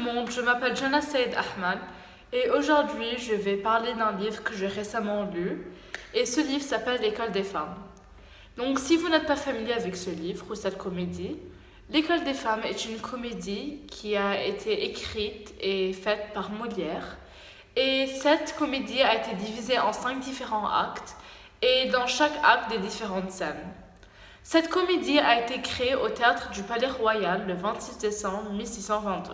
monde, je m'appelle Jana Saïd Ahmad et aujourd'hui je vais parler d'un livre que j'ai récemment lu et ce livre s'appelle L'école des femmes. Donc si vous n'êtes pas familier avec ce livre ou cette comédie, L'école des femmes est une comédie qui a été écrite et faite par Molière et cette comédie a été divisée en 5 différents actes et dans chaque acte des différentes scènes. Cette comédie a été créée au théâtre du Palais Royal le 26 décembre 1622.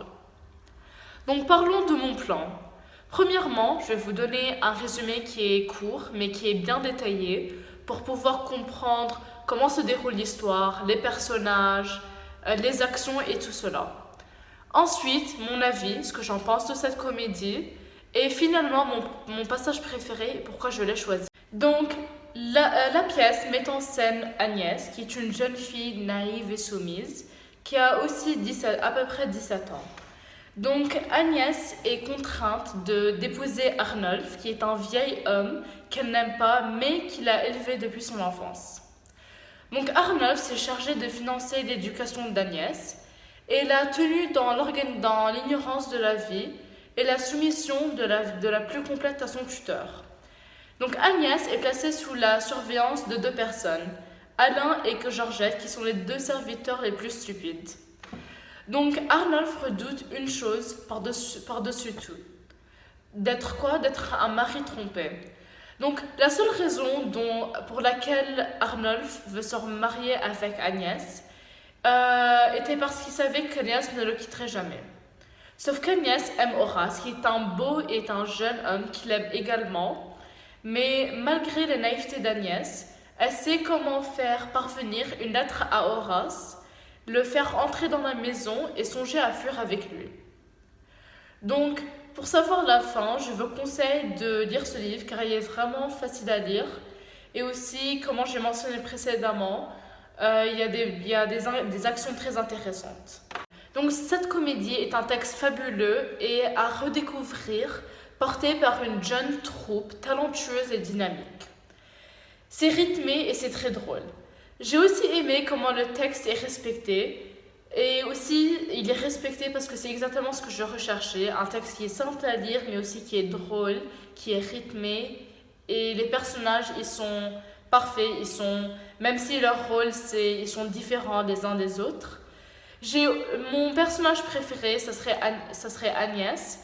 Donc parlons de mon plan. Premièrement, je vais vous donner un résumé qui est court mais qui est bien détaillé pour pouvoir comprendre comment se déroule l'histoire, les personnages, les actions et tout cela. Ensuite, mon avis, ce que j'en pense de cette comédie et finalement mon passage préféré et pourquoi je l'ai choisi. Donc, la pièce met en scène Agnès, qui est une jeune fille naïve et soumise, qui a aussi à peu près 17 ans. Donc Agnès est contrainte d'épouser Arnulf, qui est un vieil homme qu'elle n'aime pas, mais qui l'a élevé depuis son enfance. Donc Arnulf s'est chargé de financer l'éducation d'Agnès et l'a tenue dans l'ignorance de la vie et la soumission de la plus complète à son tuteur. Donc Agnès est placée sous la surveillance de 2 personnes, Alain et Georgette, qui sont les 2 serviteurs les plus stupides. Donc Arnulf redoute une chose par-dessus tout. D'être quoi? D'être un mari trompé. Donc la seule raison pour laquelle Arnulf veut se marier avec Agnès était parce qu'il savait qu'Agnès ne le quitterait jamais. Sauf qu'Agnès aime Horace, qui est un beau et un jeune homme qui l'aime également. Mais malgré la naïveté d'Agnès, elle sait comment faire parvenir une lettre à Horace, le faire entrer dans la maison et songer à fuir avec lui. Donc, pour savoir la fin, je vous conseille de lire ce livre car il est vraiment facile à lire. Et aussi, comme j'ai mentionné précédemment, il y a des actions très intéressantes. Donc, cette comédie est un texte fabuleux et à redécouvrir, porté par une jeune troupe talentueuse et dynamique. C'est rythmé et c'est très drôle. J'ai aussi aimé comment le texte est respecté et aussi il est respecté parce que c'est exactement ce que je recherchais, un texte qui est simple à lire mais aussi qui est drôle, qui est rythmé et les personnages ils sont parfaits, même si leur rôle ils sont différents les uns des autres. Mon personnage préféré, ça serait Agnès.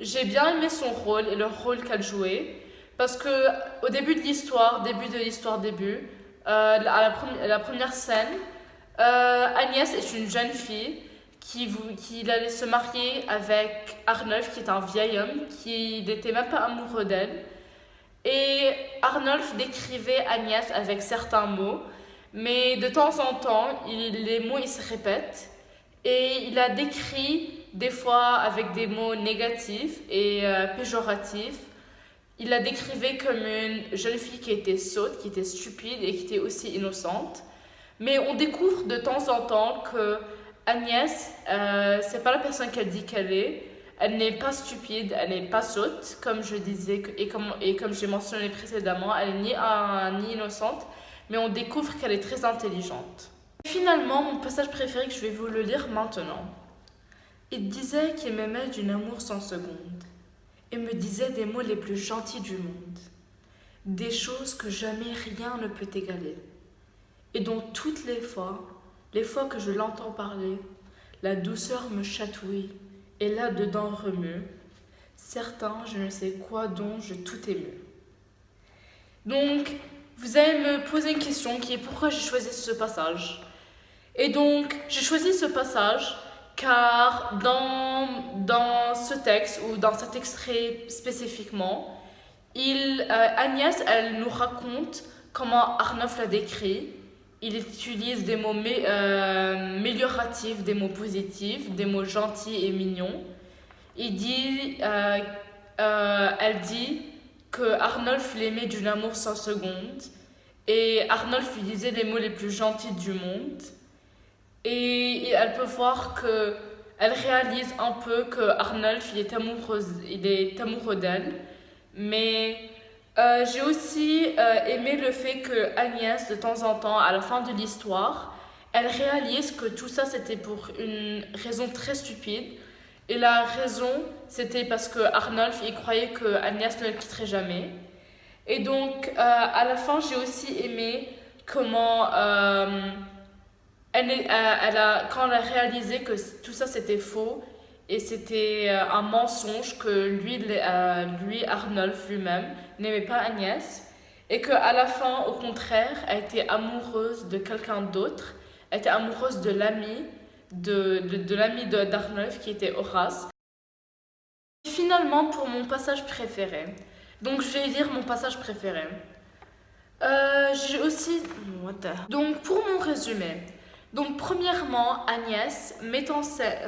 J'ai bien aimé son rôle et le rôle qu'elle jouait parce que au début de l'histoire, la première scène, Agnès est une jeune fille qui allait se marier avec Arnulf, qui est un vieil homme qui n'était même pas amoureux d'elle. Et Arnulf décrivait Agnès avec certains mots, mais de temps en temps, les mots ils se répètent. Et il a décrit des fois avec des mots négatifs et péjoratifs. Il la décrivait comme une jeune fille qui était sotte, qui était stupide et qui était aussi innocente. Mais on découvre de temps en temps que Agnès, c'est pas la personne qu'elle dit qu'elle est. Elle n'est pas stupide, elle n'est pas sotte, comme je disais et comme j'ai mentionné précédemment. Elle n'est ni innocente, mais on découvre qu'elle est très intelligente. Finalement, mon passage préféré que je vais vous le lire maintenant. Il disait qu'il m'aimait d'une amour sans seconde et me disait des mots les plus gentils du monde, des choses que jamais rien ne peut égaler, et dont toutes les fois que je l'entends parler, la douceur me chatouille et là-dedans remue, certain je ne sais quoi dont je tout ému. Donc, vous allez me poser une question qui est pourquoi j'ai choisi ce passage. Et donc, j'ai choisi ce passage car dans ce texte ou dans cet extrait spécifiquement, Agnès, elle nous raconte comment Arnulf l'a décrit. Il utilise des mots amélioratifs, des mots positifs, des mots gentils et mignons. Elle dit que Arnulf l'aimait d'une amour sans seconde et Arnulf lui disait les mots les plus gentils du monde. Et elle peut voir elle réalise un peu que Arnulf il est amoureux d'elle. Mais j'ai aussi aimé le fait que Agnès, de temps en temps, à la fin de l'histoire, elle réalise que tout ça c'était pour une raison très stupide Et la raison, c'était parce que Arnulf, il croyait que Agnès ne le quitterait jamais. Et donc, à la fin, j'ai aussi aimé comment quand elle a réalisé que tout ça c'était faux et c'était un mensonge que lui Arnulf lui-même, n'aimait pas Agnès. Et qu'à la fin, au contraire, elle était amoureuse de quelqu'un d'autre. Elle était amoureuse de l'ami d'Arnulf qui était Horace. Finalement, pour mon passage préféré. Donc, je vais lire mon passage préféré. J'ai aussi. What the- Donc, pour mon résumé. Donc, premièrement, Agnès met en scène.